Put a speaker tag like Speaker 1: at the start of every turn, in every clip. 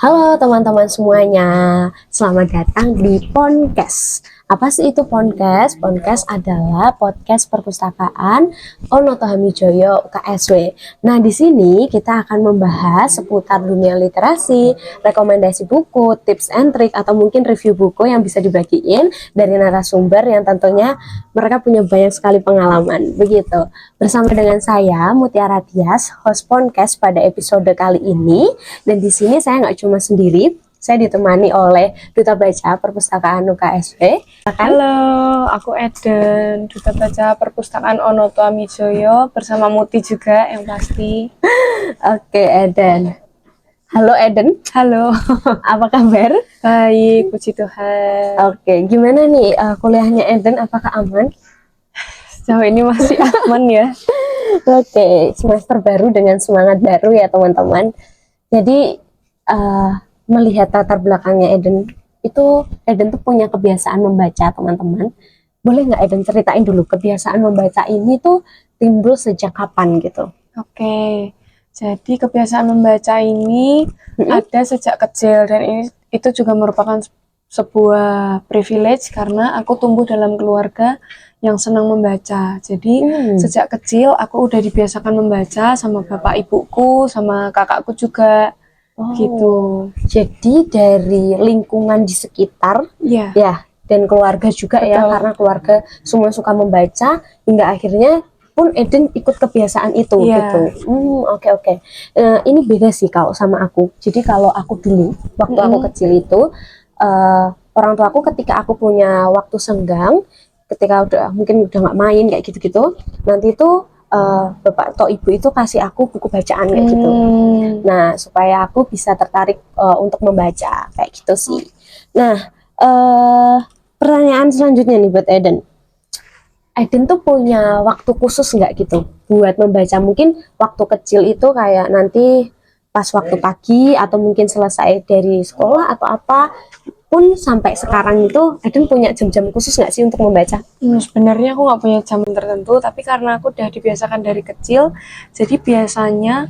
Speaker 1: Halo teman-teman semuanya, selamat datang di Podcast. Apa sih itu Podcast? Podcast adalah podcast perpustakaan Onoto Hamijoyo UKSW. Nah, di sini kita akan membahas seputar dunia literasi, rekomendasi buku, tips and trick, atau mungkin review buku yang bisa dibagiin dari narasumber yang tentunya mereka punya banyak sekali pengalaman. Begitu. Bersama dengan saya Mutiara Tias, host Podcast pada episode kali ini. Dan di sini saya nggak cuma sendiri, saya ditemani oleh Duta Baca Perpustakaan UKSW.
Speaker 2: Halo, aku Eden, Duta Baca Perpustakaan Onoto Hamijoyo bersama Muti juga yang pasti.
Speaker 1: Oke, Eden. Halo Eden.
Speaker 2: Halo,
Speaker 1: Apa kabar?
Speaker 2: baik, puji Tuhan.
Speaker 1: Oke, gimana nih kuliahnya Eden? Apakah aman?
Speaker 2: Sejauh ini masih aman ya.
Speaker 1: Oke, semester baru dengan semangat baru ya teman-teman. Jadi melihat latar belakangnya Eden tuh punya kebiasaan membaca teman-teman. Boleh nggak Eden ceritain dulu kebiasaan membaca ini tuh timbul sejak kapan gitu?
Speaker 2: Oke, jadi kebiasaan membaca ini ada sejak kecil dan itu juga merupakan sebuah privilege karena aku tumbuh dalam keluarga yang senang membaca. Jadi sejak kecil aku udah dibiasakan membaca sama bapak ibuku, sama kakakku juga. Gitu.
Speaker 1: Jadi dari lingkungan di sekitar
Speaker 2: ya
Speaker 1: dan keluarga juga. Betul. Ya, karena keluarga semua suka membaca hingga akhirnya pun Eden ikut kebiasaan itu gitu. Oke. Ini beda sih kalau sama aku. Jadi kalau aku dulu waktu aku kecil itu orang tua aku ketika aku punya waktu senggang, ketika mungkin udah nggak main kayak gitu-gitu, nanti itu bapak atau ibu itu kasih aku buku bacaan kayak gitu. Nah, supaya aku bisa tertarik untuk membaca kayak gitu sih. Nah, pertanyaan selanjutnya nih buat Eden. Eden tuh punya waktu khusus nggak gitu buat membaca? Mungkin waktu kecil itu kayak nanti pas waktu pagi atau mungkin selesai dari sekolah atau apa pun sampai sekarang itu Eden punya jam-jam khusus nggak sih untuk membaca?
Speaker 2: Sebenarnya aku nggak punya jam tertentu, tapi karena aku udah dibiasakan dari kecil, jadi biasanya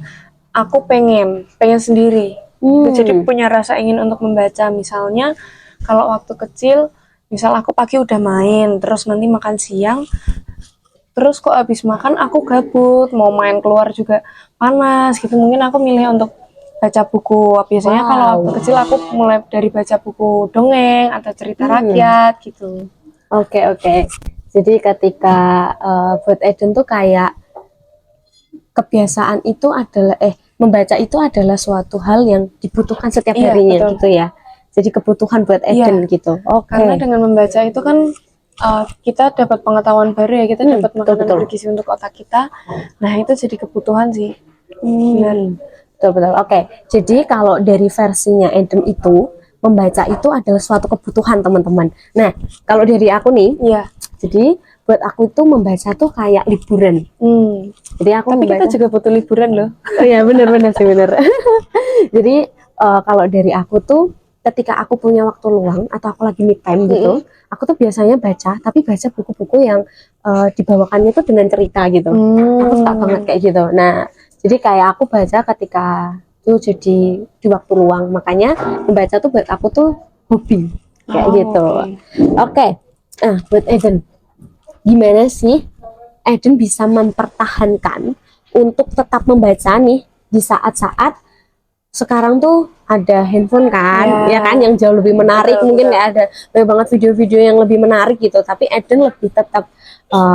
Speaker 2: aku pengen sendiri. Jadi punya rasa ingin untuk membaca. Misalnya kalau waktu kecil, misal aku pagi udah main, terus nanti makan siang, terus kok habis makan aku gabut, mau main keluar juga panas gitu. Mungkin aku milih untuk baca buku. Biasanya kalau waktu kecil aku mulai dari baca buku dongeng atau cerita rakyat gitu.
Speaker 1: Oke. Jadi ketika buat Eden tuh kayak kebiasaan itu adalah membaca itu adalah suatu hal yang dibutuhkan setiap harinya. Betul. Gitu ya. Jadi kebutuhan buat Eden gitu.
Speaker 2: Karena dengan membaca itu kan kita dapat pengetahuan baru ya, kita dapat makanan bergizi untuk otak kita. Nah, itu jadi kebutuhan sih.
Speaker 1: Benar. Betul. Oke. Jadi kalau dari versinya Eden itu membaca itu adalah suatu kebutuhan teman-teman. Nah, kalau dari aku nih, jadi buat aku itu membaca tuh kayak liburan. Jadi aku
Speaker 2: Tapi kita juga butuh liburan loh.
Speaker 1: Oh iya, benar sih benar. Jadi kalau dari aku tuh ketika aku punya waktu luang atau aku lagi me time gitu, aku tuh biasanya baca, tapi baca buku-buku yang dibawakannya tuh dengan cerita gitu. Aku suka banget kayak gitu. Nah, jadi kayak aku baca ketika itu jadi di waktu luang. Makanya membaca tuh buat aku tuh hobi kayak gitu. Oke. Nah, buat Eden, gimana sih Eden bisa mempertahankan untuk tetap membaca nih di saat-saat sekarang tuh ada handphone kan, ya kan, yang jauh lebih menarik. Mungkin nggak ada banyak banget video-video yang lebih menarik gitu, tapi Eden lebih tetap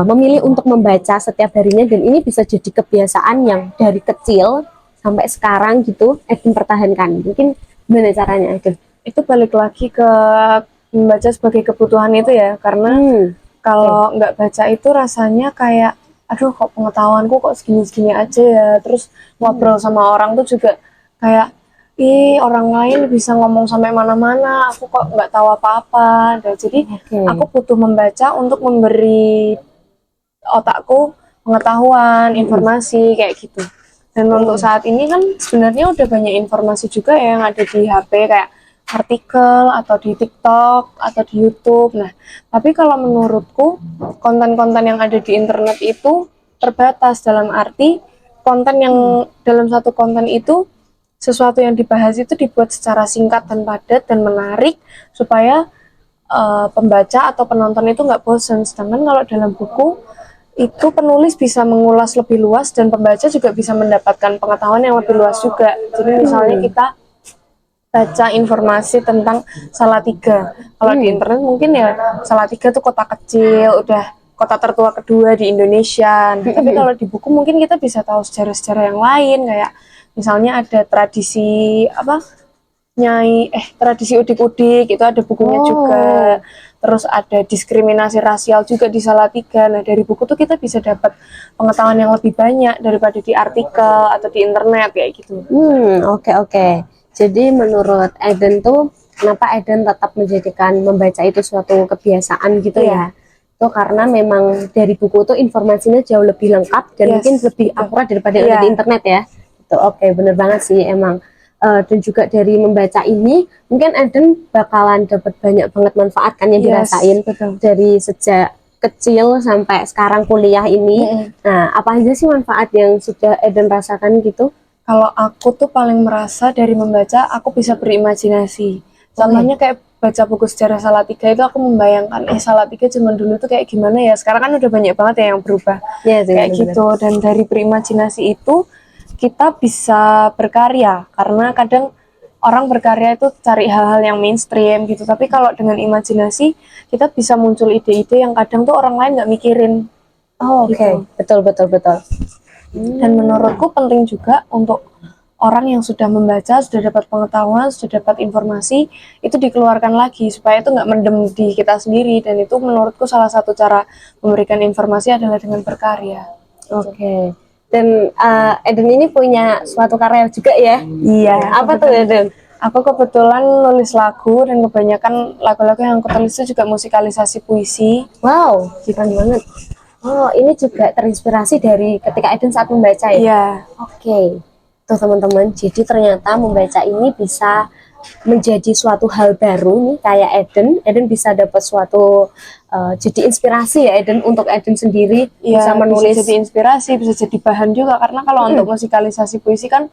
Speaker 1: memilih untuk membaca setiap harinya, dan ini bisa jadi kebiasaan yang dari kecil sampai sekarang gitu Eden pertahankan. Mungkin gimana caranya Eden?
Speaker 2: Itu balik lagi ke membaca sebagai kebutuhan itu ya, karena kalau nggak baca itu rasanya kayak aduh kok pengetahuanku kok segini-segini aja ya. Terus ngobrol sama orang tuh juga kayak orang lain bisa ngomong sampai mana-mana, aku kok nggak tahu apa-apa. Dan jadi aku butuh membaca untuk memberi otakku pengetahuan, informasi kayak gitu. Dan untuk saat ini kan sebenarnya udah banyak informasi juga yang ada di HP, kayak artikel atau di TikTok atau di YouTube. Nah, tapi kalau menurutku konten-konten yang ada di internet itu terbatas, dalam arti konten yang dalam satu konten itu sesuatu yang dibahas itu dibuat secara singkat dan padat dan menarik supaya pembaca atau penonton itu nggak bosan. Sedangkan kalau dalam buku itu penulis bisa mengulas lebih luas dan pembaca juga bisa mendapatkan pengetahuan yang lebih luas juga. Jadi misalnya kita baca informasi tentang Salatiga. Kalau di internet mungkin ya Salatiga tuh kota kecil, udah kota tertua kedua di Indonesia. Nah, tapi kalau di buku mungkin kita bisa tahu sejarah-sejarah yang lain, kayak misalnya ada tradisi apa tradisi udik-udik itu ada bukunya juga. Terus ada diskriminasi rasial juga di Salatiga. Nah, dari buku tuh kita bisa dapat pengetahuan yang lebih banyak daripada di artikel atau di internet kayak gitu.
Speaker 1: Oke. Jadi menurut Eden tuh, kenapa Eden tetap menjadikan membaca itu suatu kebiasaan gitu ya? Itu karena memang dari buku tuh informasinya jauh lebih lengkap dan mungkin lebih akurat daripada yang ada di internet ya. Itu oke, bener banget sih emang. Dan juga dari membaca ini, mungkin Eden bakalan dapat banyak banget manfaat kan yang dirasain dari sejak kecil sampai sekarang kuliah ini. Nah, apa aja sih manfaat yang sudah Eden rasakan gitu?
Speaker 2: Kalau aku tuh paling merasa dari membaca aku bisa berimajinasi. Contohnya kayak baca buku sejarah Salatiga itu aku membayangkan Salatiga zaman dulu tuh kayak gimana ya. Sekarang kan udah banyak banget ya yang berubah. Kayak gitu. Dan dari berimajinasi itu kita bisa berkarya karena kadang orang berkarya itu cari hal-hal yang mainstream gitu. Tapi kalau dengan imajinasi kita bisa muncul ide-ide yang kadang tuh orang lain nggak mikirin.
Speaker 1: Oke. Betul.
Speaker 2: Dan menurutku penting juga untuk orang yang sudah membaca, sudah dapat pengetahuan, sudah dapat informasi, itu dikeluarkan lagi supaya itu nggak mendem di kita sendiri. Dan itu menurutku salah satu cara memberikan informasi adalah dengan berkarya.
Speaker 1: Oke. Dan Eden ini punya suatu karya juga ya?
Speaker 2: Iya.
Speaker 1: Apa tuh Eden?
Speaker 2: Aku kebetulan nulis lagu dan kebanyakan lagu-lagu yang aku tulis itu juga musikalisasi puisi.
Speaker 1: Wow, keren banget. Oh, ini juga terinspirasi dari ketika Eden saat membaca ya?
Speaker 2: Iya.
Speaker 1: Oke. Tuh teman-teman, jadi ternyata membaca ini bisa menjadi suatu hal baru nih kayak Eden bisa dapat suatu jadi inspirasi ya Eden untuk Eden sendiri bisa menulis,
Speaker 2: bisa jadi inspirasi, bisa jadi bahan juga karena kalau untuk musikalisasi puisi kan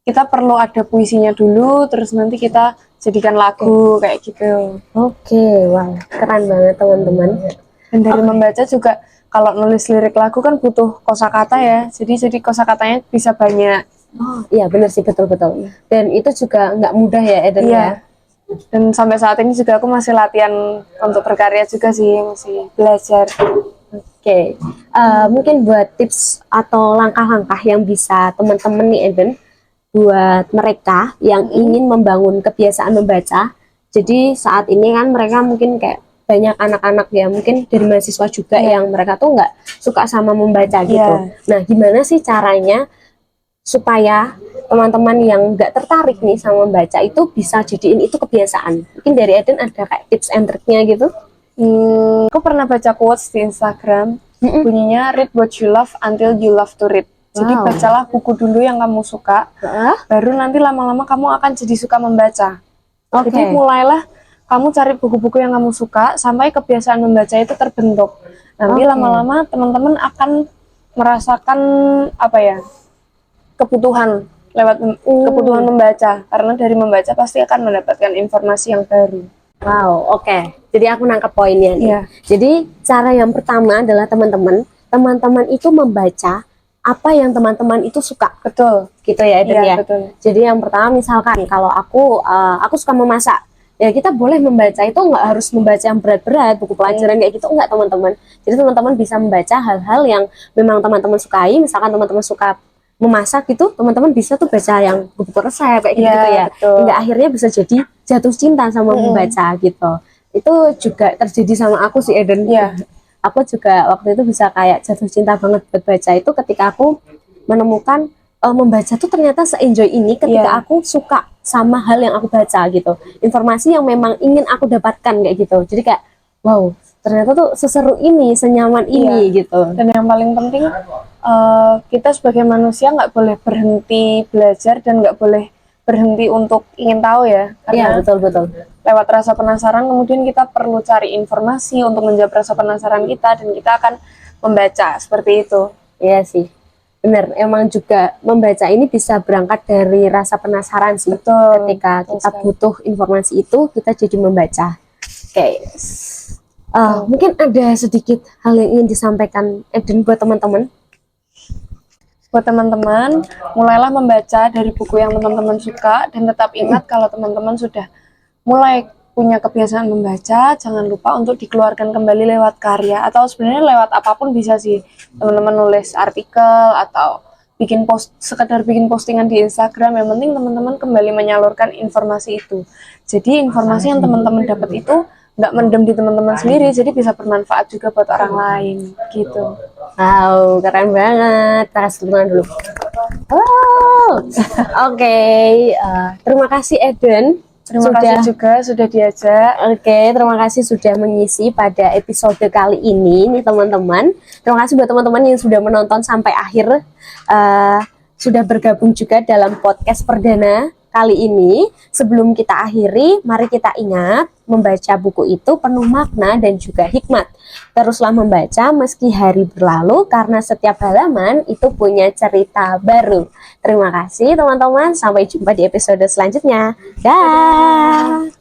Speaker 2: kita perlu ada puisinya dulu terus nanti kita jadikan lagu kayak gitu.
Speaker 1: Oke, wow, keren banget teman-teman.
Speaker 2: Dan dari membaca juga kalau nulis lirik lagu kan butuh kosakata ya, jadi kosakatanya bisa banyak.
Speaker 1: Oh iya benar sih, betul. Dan itu juga nggak mudah ya Eden ya.
Speaker 2: Dan sampai saat ini juga aku masih latihan untuk berkarya juga sih, masih belajar.
Speaker 1: Oke. Mungkin buat tips atau langkah-langkah yang bisa teman-teman nih Eden buat mereka yang ingin membangun kebiasaan membaca. Jadi saat ini kan mereka mungkin kayak banyak anak-anak ya mungkin dari mahasiswa juga yang mereka tuh nggak suka sama membaca gitu. Nah, gimana sih caranya supaya teman-teman yang nggak tertarik nih sama membaca itu bisa jadiin itu kebiasaan? Mungkin dari Eden ada kayak tips and triknya gitu?
Speaker 2: Aku pernah baca quotes di Instagram, bunyinya read what you love until you love to read. Jadi bacalah buku dulu yang kamu suka, baru nanti lama-lama kamu akan jadi suka membaca. Jadi mulailah kamu cari buku-buku yang kamu suka sampai kebiasaan membaca itu terbentuk. Nanti lama-lama teman-teman akan merasakan kebutuhan lewat kebutuhan membaca, karena dari membaca pasti akan mendapatkan informasi yang baru.
Speaker 1: Wow, oke. Jadi aku nangkep poinnya nih. Jadi cara yang pertama adalah teman-teman itu membaca apa yang teman-teman itu suka.
Speaker 2: Betul.
Speaker 1: Gitu ya Eden ya.
Speaker 2: Betul.
Speaker 1: Jadi yang pertama misalkan kalau aku suka memasak, ya kita boleh membaca itu nggak harus membaca yang berat-berat, buku pelajaran kayak gitu, enggak teman-teman. Jadi teman-teman bisa membaca hal-hal yang memang teman-teman sukai. Misalkan teman-teman suka memasak gitu, teman-teman bisa tuh baca yang buku resep kayak gitu ya. Hingga akhirnya bisa jadi jatuh cinta sama membaca gitu. Itu juga terjadi sama aku sih Eden. Aku juga waktu itu bisa kayak jatuh cinta banget buat baca itu ketika aku menemukan membaca tuh ternyata se-enjoy ini ketika aku suka sama hal yang aku baca gitu. Informasi yang memang ingin aku dapatkan kayak gitu. Jadi kayak wow, ternyata tuh seseru ini, senyaman ini gitu.
Speaker 2: Dan yang paling penting kita sebagai manusia nggak boleh berhenti belajar dan nggak boleh berhenti untuk ingin tahu ya, karena
Speaker 1: betul.
Speaker 2: Lewat rasa penasaran kemudian kita perlu cari informasi untuk menjawab rasa penasaran kita dan kita akan membaca seperti itu.
Speaker 1: Iya sih. Bener, emang juga membaca ini bisa berangkat dari rasa penasaran sih.
Speaker 2: Betul.
Speaker 1: Ketika
Speaker 2: Betul
Speaker 1: kita
Speaker 2: sekali.
Speaker 1: butuh informasi itu, kita jadi membaca. Oke. Mungkin ada sedikit hal yang ingin disampaikan Eden buat teman-teman.
Speaker 2: Buat teman-teman, mulailah membaca dari buku yang teman-teman suka, dan tetap ingat kalau teman-teman sudah mulai punya kebiasaan membaca, jangan lupa untuk dikeluarkan kembali lewat karya, atau sebenarnya lewat apapun bisa sih. Teman-teman nulis artikel atau sekedar bikin postingan di Instagram, yang penting teman-teman kembali menyalurkan informasi itu. Jadi informasi yang teman-teman dapat itu nggak mendem di teman-teman sendiri, jadi bisa bermanfaat juga buat orang lain gitu.
Speaker 1: Wow, keren banget. Kita kasih tepuk tangan dulu. Oh, oke. Terima kasih Eden.
Speaker 2: Terima kasih juga sudah diajak.
Speaker 1: Oke, terima kasih sudah mengisi pada episode kali ini nih teman-teman. Terima kasih buat teman-teman yang sudah menonton sampai akhir, sudah bergabung juga dalam podcast perdana kali ini. Sebelum kita akhiri, mari kita ingat membaca buku itu penuh makna dan juga hikmat. Teruslah membaca meski hari berlalu, karena setiap halaman itu punya cerita baru. Terima kasih teman-teman, sampai jumpa di episode selanjutnya. Dah.